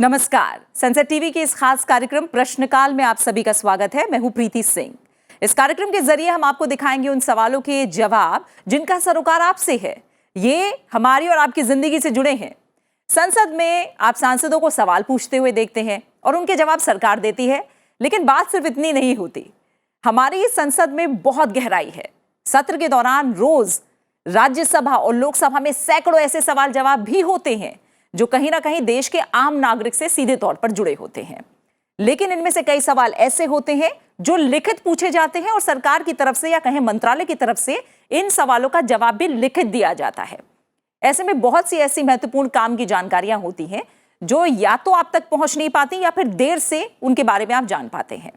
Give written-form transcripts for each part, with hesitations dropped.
नमस्कार। Sunset TV के इस खास कार्यक्रम प्रश्नकाल में आप सभी का स्वागत है। मैं हूं प्रीति सिंह। इस कार्यक्रम के जरिए हम आपको दिखाएंगे उन सवालों के जवाब जिनका सरोकार आपसे है। ये हमारी और आपकी जिंदगी से जुड़े हैं। संसद में आप सांसदों को सवाल पूछते हुए देखते हैं और उनके जवाब सरकार देती है, लेकिन बात सिर्फ इतनी नहीं होती। हमारी इस संसद में बहुत गहराई है। सत्र के दौरान रोज राज्यसभा और लोकसभा में सैकड़ों ऐसे सवाल जवाब भी होते हैं जो कहीं ना कहीं देश के आम नागरिक से सीधे तौर पर जुड़े होते हैं। लेकिन इनमें से कई सवाल ऐसे होते हैं जो लिखित पूछे जाते हैं और सरकार की तरफ से या कहें मंत्रालय की तरफ से इन सवालों का जवाब भी लिखित दिया जाता है। ऐसे में बहुत सी ऐसी महत्वपूर्ण काम की जानकारियां होती हैं जो या तो आप तक पहुंच नहीं पाती या फिर देर से उनके बारे में आप जान पाते हैं।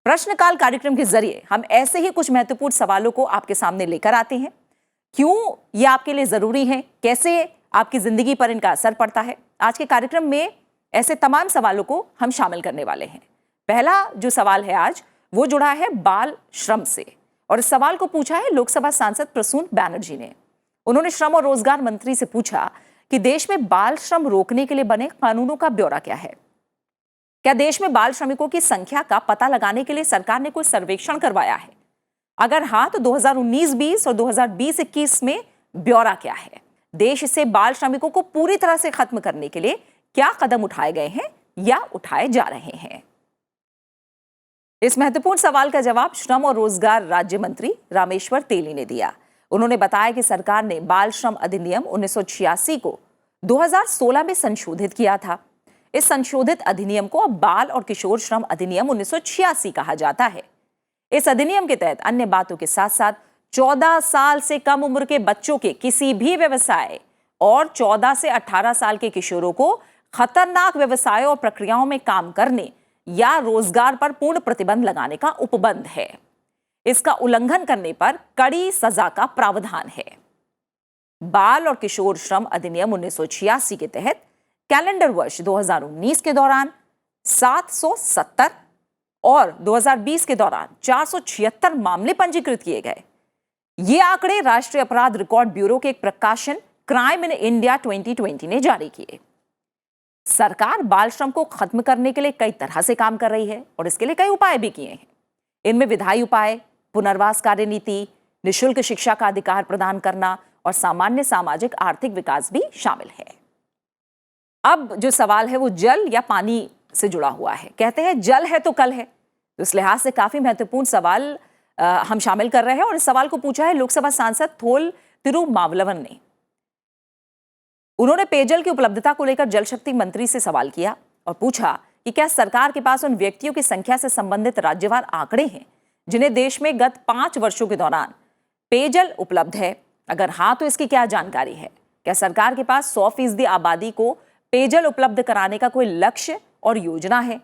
प्रश्नकाल कार्यक्रम के जरिए हम ऐसे ही कुछ महत्वपूर्ण सवालों को आपके सामने लेकर आते हैं। क्यों ये आपके लिए जरूरी है, कैसे आपकी जिंदगी पर इनका असर पड़ता है, आज के कार्यक्रम में ऐसे तमाम सवालों को हम शामिल करने वाले हैं। पहला जो सवाल है आज वो जुड़ा है बाल श्रम से, और इस सवाल को पूछा है लोकसभा सांसद प्रसून बैनर्जी ने। उन्होंने श्रम और रोजगार मंत्री से पूछा कि देश में बाल श्रम रोकने के लिए बने कानूनों का ब्यौरा क्या है। क्या देश में बाल श्रमिकों की संख्या का पता लगाने के लिए सरकार ने कोई सर्वेक्षण करवाया है? अगर हाँ, तो 2019-20 और 2020-21 में ब्यौरा क्या है? देश से बाल श्रमिकों को पूरी तरह से खत्म करने के लिए क्या कदम उठाए गए हैं या उठाए जा रहे हैं? इस महत्वपूर्ण सवाल का जवाब श्रम और रोजगार राज्य मंत्री रामेश्वर तेली ने दिया। उन्होंने बताया कि सरकार ने बाल श्रम अधिनियम 1986 को 2016 में संशोधित किया था। इस संशोधित अधिनियम को अब बाल और किशोर श्रम अधिनियम 1986 कहा जाता है। इस अधिनियम के तहत अन्य बातों के साथ साथ 14 साल से कम उम्र के बच्चों के किसी भी व्यवसाय और 14 से 18 साल के किशोरों को खतरनाक व्यवसायों और प्रक्रियाओं में काम करने या रोजगार पर पूर्ण प्रतिबंध लगाने का उपबंध है। इसका उल्लंघन करने पर कड़ी सजा का प्रावधान है। बाल और किशोर श्रम अधिनियम 1986 के तहत कैलेंडर वर्ष 2019 के दौरान 770 और 2020 के दौरान 476 मामले पंजीकृत किए गए। ये आंकड़े राष्ट्रीय अपराध रिकॉर्ड ब्यूरो के एक प्रकाशन क्राइम इन इंडिया 2020 ने जारी किए। सरकार बाल श्रम को खत्म करने के लिए कई तरह से काम कर रही है और इसके लिए कई उपाय भी किए हैं। इनमें विधायी उपाय, पुनर्वास कार्यनीति, निःशुल्क शिक्षा का अधिकार प्रदान करना और सामान्य सामाजिक आर्थिक विकास भी शामिल है। अब जो सवाल है वो जल या पानी से जुड़ा हुआ है। कहते हैं जल है तो कल है, तो इस लिहाज से काफी महत्वपूर्ण सवाल हम शामिल कर रहे हैं और इस सवाल को पूछा है लोकसभा सांसद थोल तिरुमावलवन ने। उन्होंने पेयजल की उपलब्धता को लेकर जल शक्ति मंत्री से सवाल किया और पूछा कि क्या सरकार के पास उन व्यक्तियों की संख्या से संबंधित राज्यवार आंकड़े हैं जिन्हें देश में गत 5 वर्षों के दौरान पेयजल उपलब्ध है। अगर हाँ, तो इसकी क्या जानकारी है? क्या सरकार के पास 100% आबादी को पेयजल उपलब्ध कराने का कोई लक्ष्य और योजना है?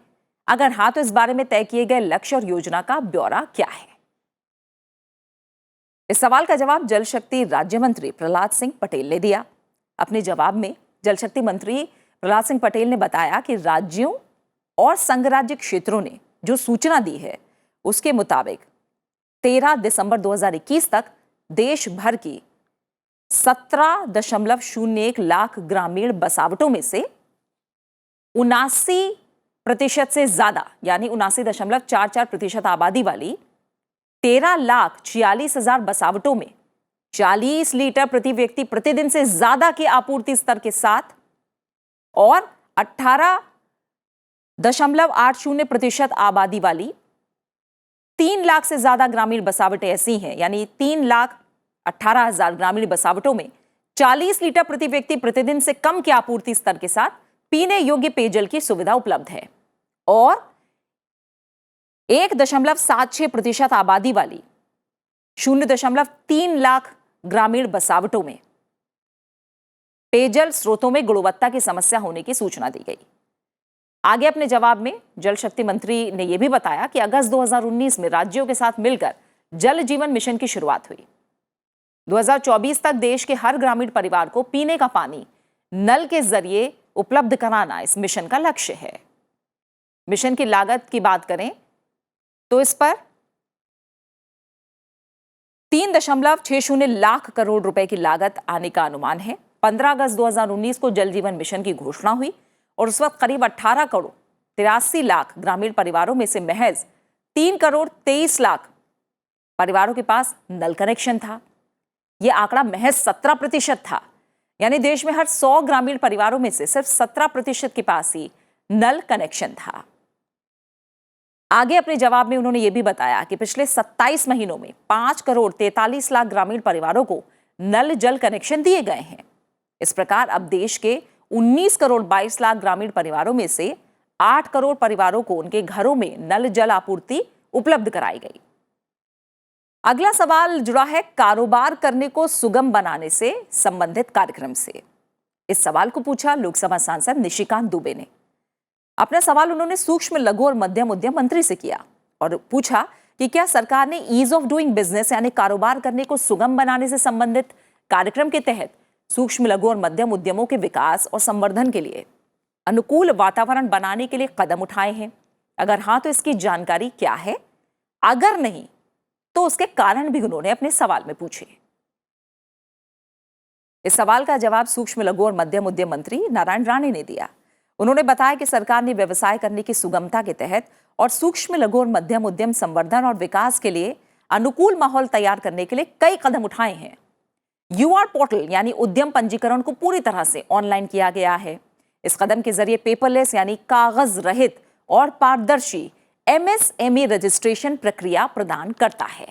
अगर हाँ, तो इस बारे में तय किए गए लक्ष्य और योजना का ब्यौरा क्या है? इस सवाल का जवाब जल शक्ति राज्य मंत्री प्रहलाद सिंह पटेल ने दिया। अपने जवाब में जल शक्ति मंत्री प्रहलाद सिंह पटेल ने बताया कि राज्यों और संघ राज्य क्षेत्रों ने जो सूचना दी है उसके मुताबिक 13 दिसंबर 2021 तक देश भर की 17.01 लाख ग्रामीण बसावटों में से 79% से ज्यादा यानी 79.44% आबादी वाली 13,46,000 बसावटों में 40 लीटर प्रति व्यक्ति प्रतिदिन से ज्यादा के आपूर्ति स्तर के साथ और 18.80% आबादी वाली 3 लाख से ज्यादा ग्रामीण बसावटें ऐसी हैं, यानी 3,18,000 ग्रामीण बसावटों में 40 लीटर प्रति व्यक्ति प्रतिदिन से कम के आपूर्ति स्तर के साथ पीने योग्य पेयजल की सुविधा उपलब्ध है और 1.76% आबादी वाली 0.3 लाख ग्रामीण बसावटों में पेयजल स्रोतों में गुणवत्ता की समस्या होने की सूचना दी गई। आगे अपने जवाब में जल शक्ति मंत्री ने यह भी बताया कि अगस्त 2019 में राज्यों के साथ मिलकर जल जीवन मिशन की शुरुआत हुई। 2024 तक देश के हर ग्रामीण परिवार को पीने का पानी नल के जरिए उपलब्ध कराना इस मिशन का लक्ष्य है। मिशन की लागत की बात करें तो इस पर 3.60 लाख करोड़ रुपए की लागत आने का अनुमान है। 15 अगस्त 2019 को जल जीवन मिशन की घोषणा हुई और उस वक्त करीब 18 करोड़ 83 लाख ग्रामीण परिवारों में से महज 3 करोड़ 23 लाख परिवारों के पास नल कनेक्शन था। यह आंकड़ा महज 17% था, यानी देश में हर 100 ग्रामीण परिवारों में से सिर्फ 17% के पास ही नल कनेक्शन था। आगे अपने जवाब में उन्होंने यह भी बताया कि पिछले 27 महीनों में 5 करोड़ 43 लाख ग्रामीण परिवारों को नल जल कनेक्शन दिए गए हैं। इस प्रकार अब देश के 19 करोड़ 22 लाख ग्रामीण परिवारों में से 8 करोड़ परिवारों को उनके घरों में नल जल आपूर्ति उपलब्ध कराई गई। अगला सवाल जुड़ा है कारोबार करने को सुगम बनाने से संबंधित कार्यक्रम से। इस सवाल को पूछा लोकसभा सांसद निशिकांत दुबे ने। अपना सवाल उन्होंने सूक्ष्म लघु और मध्यम उद्यम मंत्री से किया और पूछा कि क्या सरकार ने ईज ऑफ डूइंग बिजनेस यानी कारोबार करने को सुगम बनाने से संबंधित कार्यक्रम के तहत सूक्ष्म लघु और मध्यम उद्यमों के विकास और संवर्धन के लिए अनुकूल वातावरण बनाने के लिए कदम उठाए हैं। अगर हाँ तो इसकी जानकारी क्या है, अगर नहीं तो उसके कारण भी उन्होंने अपने सवाल में पूछे। इस सवाल का जवाब सूक्ष्म लघु और मध्यम उद्यम मंत्री नारायण राणे ने दिया। उन्होंने बताया कि सरकार ने व्यवसाय करने की सुगमता के तहत और सूक्ष्म लघु और मध्यम उद्यम संवर्धन और विकास के लिए अनुकूल माहौल तैयार करने के लिए कई कदम उठाए हैं। यूआर पोर्टल यानी उद्यम पंजीकरण को पूरी तरह से ऑनलाइन किया गया है। इस कदम के जरिए पेपरलेस यानी कागज रहित और पारदर्शी एमएसएमई रजिस्ट्रेशन प्रक्रिया प्रदान करता है।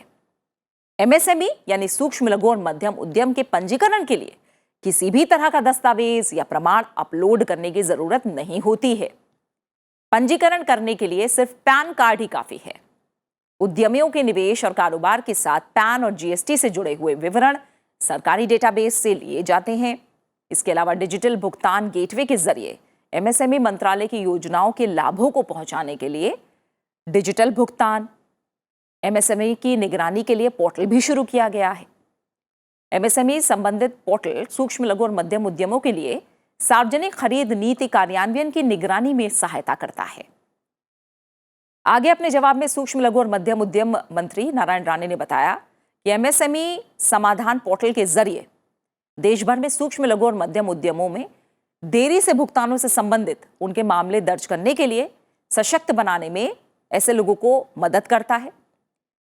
एमएसएमई यानी सूक्ष्म लघु और मध्यम उद्यम के पंजीकरण के लिए किसी भी तरह का दस्तावेज या प्रमाण अपलोड करने की जरूरत नहीं होती है। पंजीकरण करने के लिए सिर्फ पैन कार्ड ही काफी है। उद्यमियों के निवेश और कारोबार के साथ पैन और जीएसटी से जुड़े हुए विवरण सरकारी डेटाबेस से लिए जाते हैं। इसके अलावा डिजिटल भुगतान गेटवे के जरिए एमएसएमई मंत्रालय की योजनाओं के लाभों को पहुंचाने के लिए डिजिटल भुगतान, एमएसएमई की निगरानी के लिए पोर्टल भी शुरू किया गया है। एमएसएमई संबंधित पोर्टल सूक्ष्म लघु और मध्यम उद्यमों के लिए सार्वजनिक खरीद नीति कार्यान्वयन की निगरानी में सहायता करता है। आगे अपने जवाब में सूक्ष्म लघु और मध्यम उद्यम मंत्री नारायण राणे ने बताया कि एमएसएमई समाधान पोर्टल के जरिए देश भर में सूक्ष्म लघु और मध्यम उद्यमों में देरी से भुगतानों से संबंधित उनके मामले दर्ज करने के लिए सशक्त बनाने में ऐसे लोगों को मदद करता है।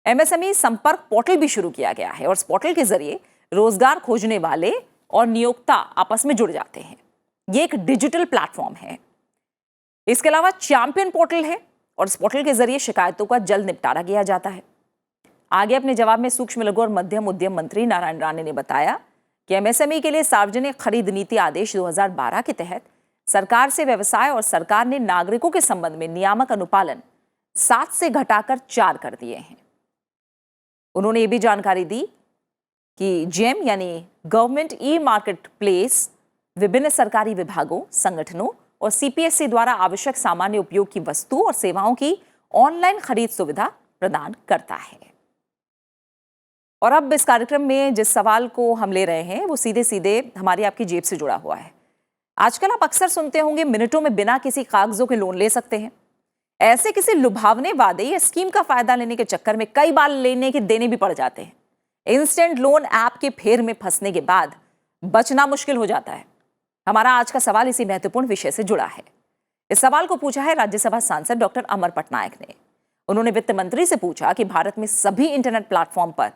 एमएसएमई संपर्क पोर्टल भी शुरू किया गया है और इस पोर्टल के जरिए रोजगार खोजने वाले और नियोक्ता आपस में जुड़ जाते हैं। ये एक डिजिटल प्लेटफॉर्म है। इसके अलावा चैंपियन पोर्टल है और इस पोर्टल के जरिए शिकायतों का जल्द निपटारा किया जाता है। आगे अपने जवाब में सूक्ष्म लघु और मध्यम उद्यम मंत्री नारायण राणे ने बताया कि एमएसएमई के लिए सार्वजनिक खरीद नीति आदेश 2012 के तहत सरकार से व्यवसाय और सरकार ने नागरिकों के संबंध में नियामक अनुपालन 7 से घटाकर 4 कर दिए हैं। उन्होंने ये भी जानकारी दी कि जेम यानी गवर्नमेंट ई मार्केट प्लेस विभिन्न सरकारी विभागों, संगठनों और सीपीएससी द्वारा आवश्यक सामान्य उपयोग की वस्तु और सेवाओं की ऑनलाइन खरीद सुविधा प्रदान करता है। और अब इस कार्यक्रम में जिस सवाल को हम ले रहे हैं वो सीधे सीधे हमारी आपकी जेब से जुड़ा हुआ है। आजकल आप अक्सर सुनते होंगे मिनटों में बिना किसी कागजों के लोन ले सकते हैं। ऐसे किसी लुभावने वादे या स्कीम का फायदा लेने के चक्कर में कई बार लेने के देने भी पड़ जाते हैं। इंस्टेंट लोन ऐप के फेर में फंसने के बाद बचना मुश्किल हो जाता है। हमारा आज का सवाल इसी महत्वपूर्ण विषय से जुड़ा है। इस सवाल को पूछा है राज्यसभा सांसद डॉक्टर अमर पटनायक ने। उन्होंने वित्त मंत्री से पूछा कि भारत में सभी इंटरनेट प्लेटफॉर्म पर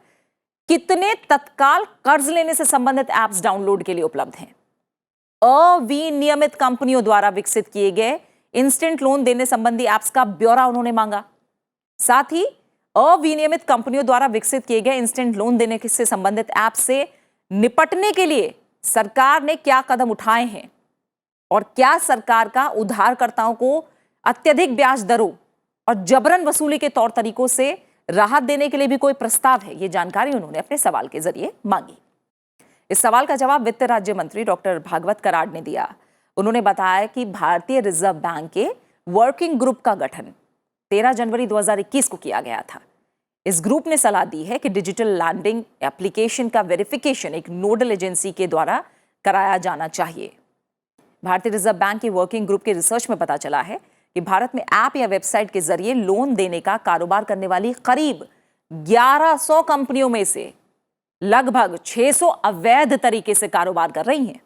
कितने तत्काल कर्ज लेने से संबंधित ऐप्स डाउनलोड के लिए उपलब्ध हैं। अविनियमित कंपनियों द्वारा विकसित किए गए इंस्टेंट लोन देने संबंधी ऐप्स का ब्यौरा उन्होंने मांगा। साथ ही अविनियमित कंपनियों द्वारा विकसित किए गए इंस्टेंट लोन देने से संबंधित ऐप से निपटने के लिए सरकार ने क्या कदम उठाए हैं और क्या सरकार का उधारकर्ताओं को अत्यधिक ब्याज दरों और जबरन वसूली के तौर तरीकों से राहत देने के लिए भी कोई प्रस्ताव है। ये जानकारी उन्होंने अपने सवाल के जरिए मांगी। इस सवाल का जवाब वित्त राज्य मंत्री डॉक्टर भागवत कराड़ ने दिया। उन्होंने बताया कि भारतीय रिजर्व बैंक के वर्किंग ग्रुप का गठन 13 जनवरी 2021 को किया गया था। इस ग्रुप ने सलाह दी है कि डिजिटल लैंडिंग एप्लीकेशन का वेरिफिकेशन एक नोडल एजेंसी के द्वारा कराया जाना चाहिए। भारतीय रिजर्व बैंक के वर्किंग ग्रुप के रिसर्च में पता चला है कि भारत में ऐप या वेबसाइट के जरिए लोन देने का कारोबार करने वाली करीब 1100 कंपनियों में से लगभग 600 अवैध तरीके से कारोबार कर रही हैं।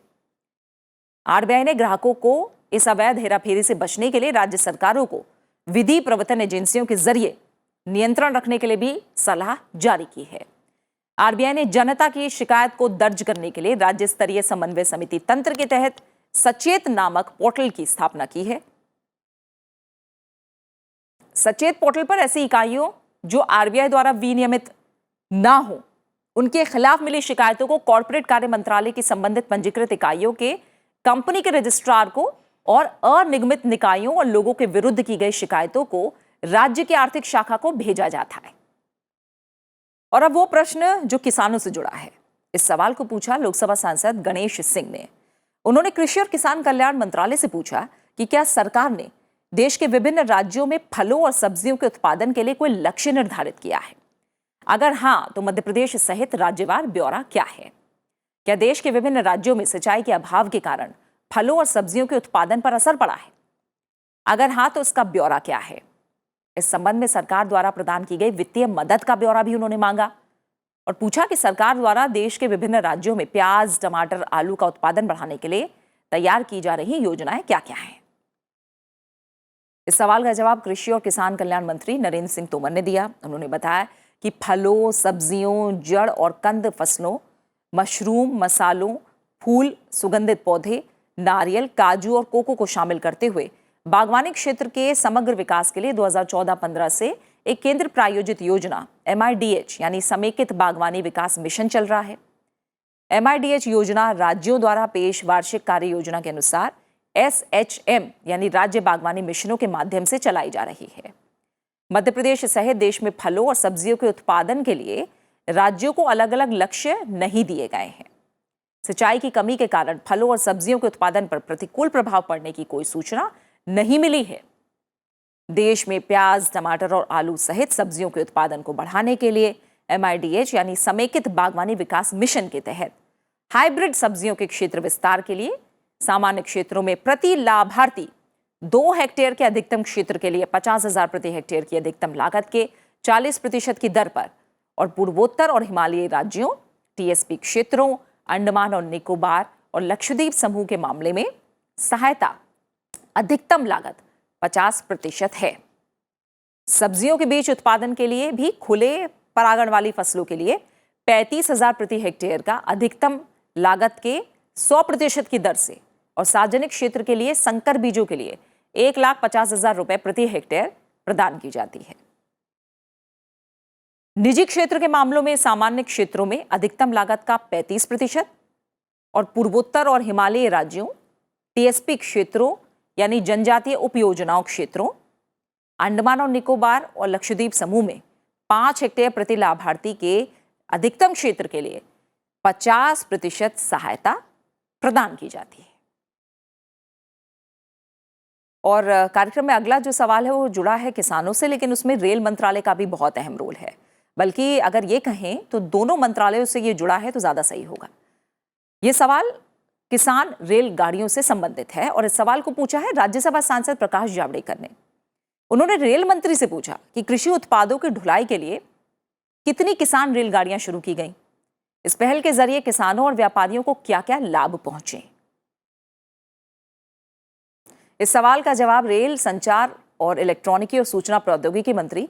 आरबीआई ने ग्राहकों को इस अवैध हेराफेरी से बचने के लिए राज्य सरकारों को विधि प्रवर्तन एजेंसियों के जरिए नियंत्रण रखने के लिए भी सलाह जारी की है। आरबीआई ने जनता की शिकायत को दर्ज करने के लिए राज्य स्तरीय समन्वय समिति तंत्र के तहत सचेत नामक पोर्टल की स्थापना की है। सचेत पोर्टल पर ऐसी इकाइयों जो आरबीआई द्वारा विनियमित ना हो, उनके खिलाफ मिली शिकायतों को कॉर्पोरेट कार्य मंत्रालय की संबंधित पंजीकृत इकाइयों के कंपनी के रजिस्ट्रार को और अनिगमित निकायों और लोगों के विरुद्ध की गई शिकायतों को राज्य की आर्थिक शाखा को भेजा जाता है। और अब वो प्रश्न जो किसानों से जुड़ा है, इस सवाल को पूछा लोकसभा सांसद गणेश सिंह ने। उन्होंने कृषि और किसान कल्याण मंत्रालय से पूछा कि क्या सरकार ने देश के विभिन्न राज्यों में फलों और सब्जियों के उत्पादन के लिए कोई लक्ष्य निर्धारित किया है? अगर हां, तो मध्य प्रदेश सहित राज्यवार ब्यौरा क्या है? क्या देश के विभिन्न राज्यों में सिंचाई के अभाव के कारण फलों और सब्जियों के उत्पादन पर असर पड़ा है? अगर हां, तो इसका ब्यौरा क्या है? इस संबंध में सरकार द्वारा प्रदान की गई वित्तीय मदद का ब्यौरा भी उन्होंने मांगा और पूछा कि सरकार द्वारा देश के विभिन्न राज्यों में प्याज, टमाटर, आलू का उत्पादन बढ़ाने के लिए तैयार की जा रही योजनाएं क्या-क्या हैं। इस सवाल का जवाब कृषि और किसान कल्याण मंत्री नरेंद्र सिंह तोमर ने दिया। उन्होंने बताया कि फलों, सब्जियों, जड़ और कंद फसलों, मशरूम, मसालों, फूल, सुगंधित पौधे, नारियल, काजू और कोको को शामिल करते हुए बागवानी क्षेत्र के समग्र विकास के लिए 2014-15 से एक केंद्र प्रायोजित योजना MIDH यानी समेकित बागवानी विकास मिशन चल रहा है। MIDH योजना राज्यों द्वारा पेश वार्षिक कार्य योजना के अनुसार SHM यानी राज्य बागवानी मिशनों के माध्यम से चलाई जा रही है। मध्य प्रदेश सहित देश में फलों और सब्जियों के उत्पादन के लिए राज्यों को अलग अलग लक्ष्य नहीं दिए गए हैं। सिंचाई की कमी के कारण फलों और सब्जियों के उत्पादन पर प्रतिकूल प्रभाव पड़ने की कोई सूचना नहीं मिली है। देश में प्याज, टमाटर और आलू सहित सब्जियों के उत्पादन को बढ़ाने के लिए MIDH यानी समेकित बागवानी विकास मिशन के तहत हाइब्रिड सब्जियों के क्षेत्र विस्तार के लिए सामान्य क्षेत्रों में प्रति लाभार्थी 2 हेक्टेयर के अधिकतम क्षेत्र के लिए 50,000 प्रति हेक्टेयर की अधिकतम लागत के 40% की दर पर और पूर्वोत्तर और हिमालयी राज्यों, TSP क्षेत्रों, अंडमान और निकोबार और लक्षद्वीप समूह के मामले में सहायता अधिकतम लागत 50% है। सब्जियों के बीज उत्पादन के लिए भी खुले परागण वाली फसलों के लिए 35,000 प्रति हेक्टेयर का अधिकतम लागत के 100% की दर से और सार्वजनिक क्षेत्र के लिए संकर बीजों के लिए 1,50,000 रुपए प्रति हेक्टेयर प्रदान की जाती है। निजी क्षेत्र के मामलों में सामान्य क्षेत्रों में अधिकतम लागत का 35% और पूर्वोत्तर और हिमालयी राज्यों, TSP क्षेत्रों यानी जनजातीय उपयोजनाओं क्षेत्रों, अंडमान और निकोबार और लक्षद्वीप समूह में 5 हेक्टेयर प्रति लाभार्थी के अधिकतम क्षेत्र के लिए 50% सहायता प्रदान की जाती है। और कार्यक्रम में अगला जो सवाल है वो जुड़ा है किसानों से, लेकिन उसमें रेल मंत्रालय का भी बहुत अहम रोल है। बल्कि अगर ये कहें तो दोनों मंत्रालयों से ये जुड़ा है तो ज्यादा सही होगा। ये सवाल किसान रेलगाड़ियों से संबंधित है और इस सवाल को पूछा है राज्यसभा सांसद प्रकाश जावड़ेकर ने। उन्होंने रेल मंत्री से पूछा कि कृषि उत्पादों की ढुलाई के लिए कितनी किसान रेलगाड़ियां शुरू की गई, इस पहल के जरिए किसानों और व्यापारियों को क्या क्या लाभ पहुंचे। इस सवाल का जवाब रेल, संचार और इलेक्ट्रॉनिकी और सूचना प्रौद्योगिकी मंत्री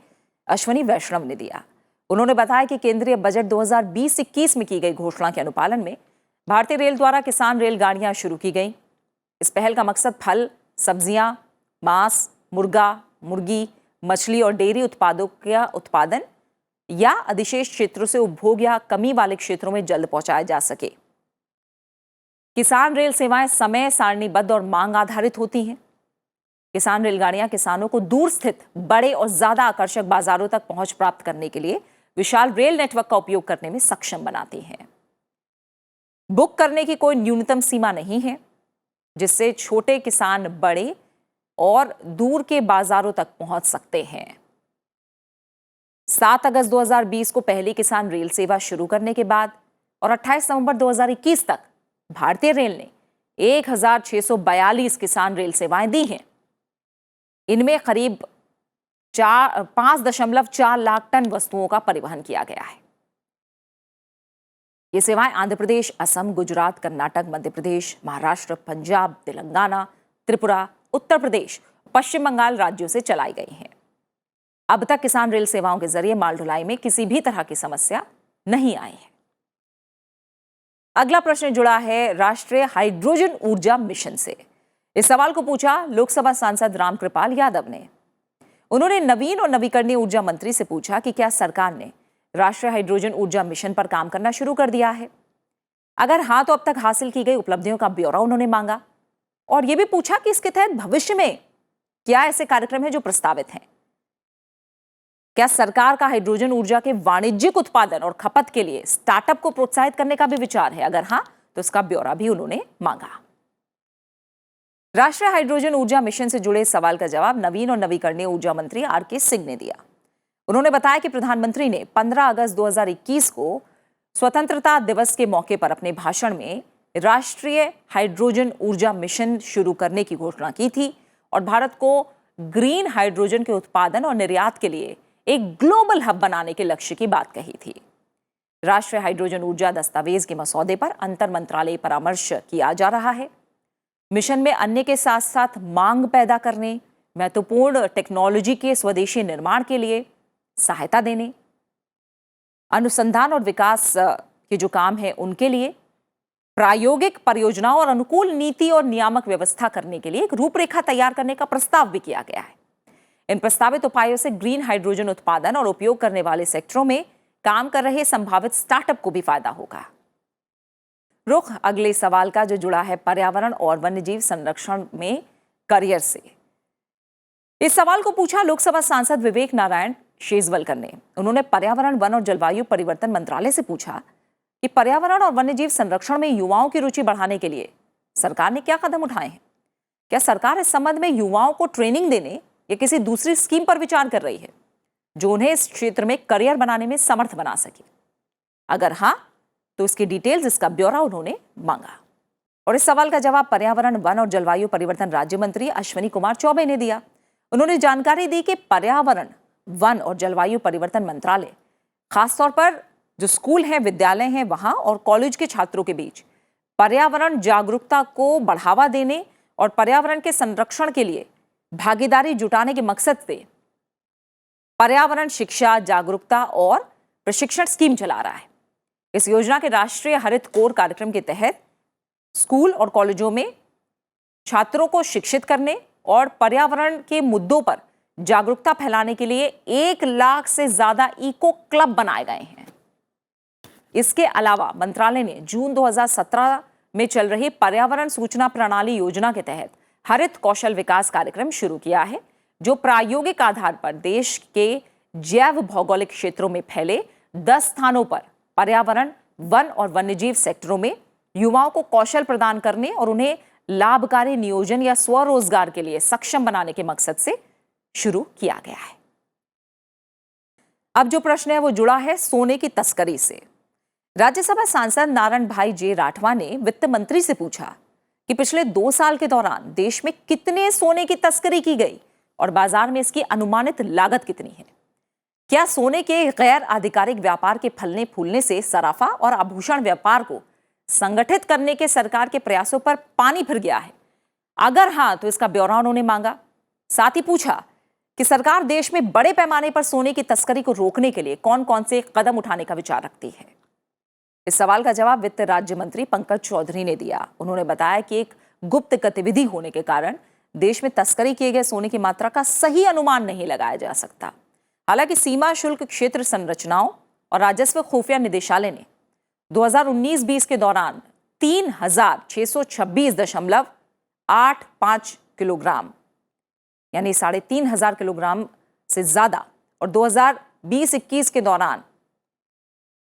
अश्विनी वैष्णव ने दिया। उन्होंने बताया कि केंद्रीय बजट 2020-21 में की गई घोषणा के अनुपालन में भारतीय रेल द्वारा किसान रेलगाड़ियां शुरू की गई। इस पहल का मकसद फल, सब्जियां, मांस, मुर्गा, मुर्गी, मछली और डेयरी उत्पादों का उत्पादन या अधिशेष क्षेत्रों से उपभोग या कमी वाले क्षेत्रों में जल्द पहुंचाया जा सके। किसान रेल सेवाएं समय सारणीबद्ध और मांग आधारित होती हैं। किसान रेलगाड़ियां किसानों को दूर स्थित बड़े और ज्यादा आकर्षक बाजारों तक पहुंच प्राप्त करने के लिए विशाल रेल नेटवर्क का उपयोग करने में सक्षम बनाती हैं। बुक करने की कोई न्यूनतम सीमा नहीं है, जिससे छोटे किसान बड़े और दूर के बाजारों तक पहुंच सकते हैं। 7 अगस्त 2020 को पहली किसान रेल सेवा शुरू करने के बाद और 28 नवंबर 2021 तक भारतीय रेल ने 1,642 किसान रेल सेवाएं दी हैं। इनमें करीब 5.4 लाख टन वस्तुओं का परिवहन किया गया है। ये सेवाएं आंध्र प्रदेश, असम, गुजरात, कर्नाटक, मध्य प्रदेश, महाराष्ट्र, पंजाब, तेलंगाना, त्रिपुरा, उत्तर प्रदेश, पश्चिम बंगाल राज्यों से चलाई गई हैं। अब तक किसान रेल सेवाओं के जरिए माल ढुलाई में किसी भी तरह की समस्या नहीं आई है। अगला प्रश्न जुड़ा है राष्ट्रीय हाइड्रोजन ऊर्जा मिशन से। इस सवाल को पूछा लोकसभा सांसद रामकृपाल यादव ने। उन्होंने नवीन और नवीकरणीय ऊर्जा मंत्री से पूछा कि क्या सरकार ने राष्ट्रीय हाइड्रोजन ऊर्जा मिशन पर काम करना शुरू कर दिया है। अगर हाँ, तो अब तक हासिल की गई उपलब्धियों का ब्यौरा उन्होंने मांगा और यह भी पूछा कि इसके तहत भविष्य में क्या ऐसे कार्यक्रम हैं जो प्रस्तावित हैं। क्या सरकार का हाइड्रोजन ऊर्जा के वाणिज्यिक उत्पादन और खपत के लिए स्टार्टअप को प्रोत्साहित करने का भी विचार है। अगर हाँ, तो इसका ब्यौरा भी उन्होंने मांगा। राष्ट्रीय हाइड्रोजन ऊर्जा मिशन से जुड़े सवाल का जवाब नवीन और नवीकरणीय ऊर्जा मंत्री आर.के. सिंह ने दिया। उन्होंने बताया कि प्रधानमंत्री ने 15 अगस्त 2021 को स्वतंत्रता दिवस के मौके पर अपने भाषण में राष्ट्रीय हाइड्रोजन ऊर्जा मिशन शुरू करने की घोषणा की थी और भारत को ग्रीन हाइड्रोजन के उत्पादन और निर्यात के लिए एक ग्लोबल हब बनाने के लक्ष्य की बात कही थी। राष्ट्रीय हाइड्रोजन ऊर्जा दस्तावेज के मसौदे पर अंतर मंत्रालय परामर्श किया जा रहा है। मिशन में अन्य के साथ साथ मांग पैदा करने, महत्वपूर्ण टेक्नोलॉजी के स्वदेशी निर्माण के लिए सहायता देने, अनुसंधान और विकास के जो काम है उनके लिए, प्रायोगिक परियोजनाओं और अनुकूल नीति और नियामक व्यवस्था करने के लिए एक रूपरेखा तैयार करने का प्रस्ताव भी किया गया है। इन प्रस्तावित उपायों से ग्रीन हाइड्रोजन उत्पादन और उपयोग करने वाले सेक्टरों में काम कर रहे संभावित स्टार्टअप को भी फायदा होगा। रुख अगले सवाल का जो जुड़ा है पर्यावरण और वन्यजीव संरक्षण में करियर से। इस सवाल को पूछा लोकसभा सांसद विवेक नारायण शेजवलकर ने। उन्होंने पर्यावरण, वन और जलवायु परिवर्तन मंत्रालय से पूछा कि पर्यावरण और वन्यजीव संरक्षण में युवाओं की रुचि बढ़ाने के लिए सरकार ने क्या कदम उठाए हैं। क्या सरकार इस संबंध में युवाओं को ट्रेनिंग देने या किसी दूसरी स्कीम पर विचार कर रही है जो उन्हें इस क्षेत्र में करियर बनाने में समर्थ बना सके। अगर हाँ, तो इसकी डिटेल्स, इसका ब्यौरा उन्होंने मांगा। और इस सवाल का जवाब पर्यावरण, वन और जलवायु परिवर्तन राज्य मंत्री अश्विनी कुमार चौबे ने दिया। उन्होंने जानकारी दी कि पर्यावरण, वन और जलवायु परिवर्तन मंत्रालय खासतौर पर जो स्कूल हैं, विद्यालय हैं वहां और कॉलेज के छात्रों के बीच पर्यावरण जागरूकता को बढ़ावा देने और पर्यावरण के संरक्षण के लिए भागीदारी जुटाने के मकसद से पर्यावरण शिक्षा, जागरूकता और प्रशिक्षण स्कीम चला रहा है। इस योजना के राष्ट्रीय हरित कोर कार्यक्रम के तहत स्कूल और कॉलेजों में छात्रों को शिक्षित करने और पर्यावरण के मुद्दों पर जागरूकता फैलाने के लिए 1 लाख से ज्यादा इको क्लब बनाए गए हैं। इसके अलावा मंत्रालय ने जून 2017 में चल रही पर्यावरण सूचना प्रणाली योजना के तहत हरित कौशल विकास कार्यक्रम शुरू किया है, जो प्रायोगिक आधार पर देश के जैव भौगोलिक क्षेत्रों में फैले 10 स्थानों पर पर्यावरण, वन और वन्यजीव सेक्टरों में युवाओं को कौशल प्रदान करने और उन्हें लाभकारी नियोजन या स्वरोजगार के लिए सक्षम बनाने के मकसद से शुरू किया गया है। अब जो प्रश्न है वो जुड़ा है सोने की तस्करी से। राज्यसभा सांसद नारायण भाई जे राठवा ने वित्त मंत्री से पूछा कि पिछले 2 साल के दौरान देश में कितने सोने की तस्करी की गई और बाजार में इसकी अनुमानित लागत कितनी है। क्या सोने के गैर आधिकारिक व्यापार के फलने फूलने से सराफा और आभूषण व्यापार को संगठित करने के सरकार के प्रयासों पर पानी फिर गया है। अगर हाँ, तो इसका ब्यौरा उन्होंने मांगा। साथ ही पूछा कि सरकार देश में बड़े पैमाने पर सोने की तस्करी को रोकने के लिए कौन कौन से कदम उठाने का विचार रखती है। इस सवाल का जवाब वित्त राज्य मंत्री पंकज चौधरी ने दिया। उन्होंने बताया कि एक गुप्त गतिविधि होने के कारण देश में तस्करी किए गए सोने की मात्रा का सही अनुमान नहीं लगाया जा सकता। हालांकि सीमा शुल्क क्षेत्र संरचनाओं और राजस्व खुफिया निदेशालय ने 2019-20 के दौरान 3626.85 किलोग्राम यानी 3500 किलोग्राम से ज्यादा और 2020-21 के दौरान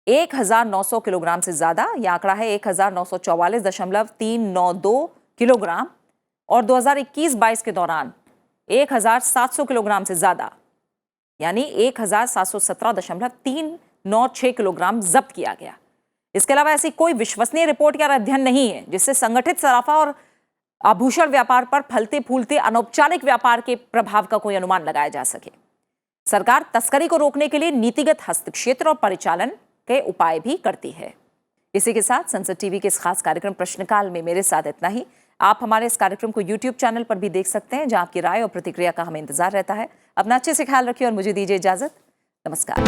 1900 किलोग्राम से ज्यादा, यह आंकड़ा है 1944.392 किलोग्राम और 2021-22 के दौरान 1700 किलोग्राम से ज्यादा यानी 1717.396 किलोग्राम जब्त किया गया। इसके अलावा ऐसी कोई विश्वसनीय रिपोर्ट या अध्ययन नहीं है जिससे संगठित सराफा और आभूषण व्यापार पर फलते फूलते अनौपचारिक व्यापार के प्रभाव का कोई अनुमान लगाया जा सके। सरकार तस्करी को रोकने के लिए नीतिगत हस्तक्षेप और परिचालन के उपाय भी करती है। इसी के साथ संसद टीवी के इस खास कार्यक्रम प्रश्नकाल में मेरे साथ इतना ही। आप हमारे इस कार्यक्रम को YouTube चैनल पर भी देख सकते हैं, जहां आपकी राय और प्रतिक्रिया का हमें इंतजार रहता है। अपना अच्छे से ख्याल रखिए और मुझे दीजिए इजाजत। नमस्कार।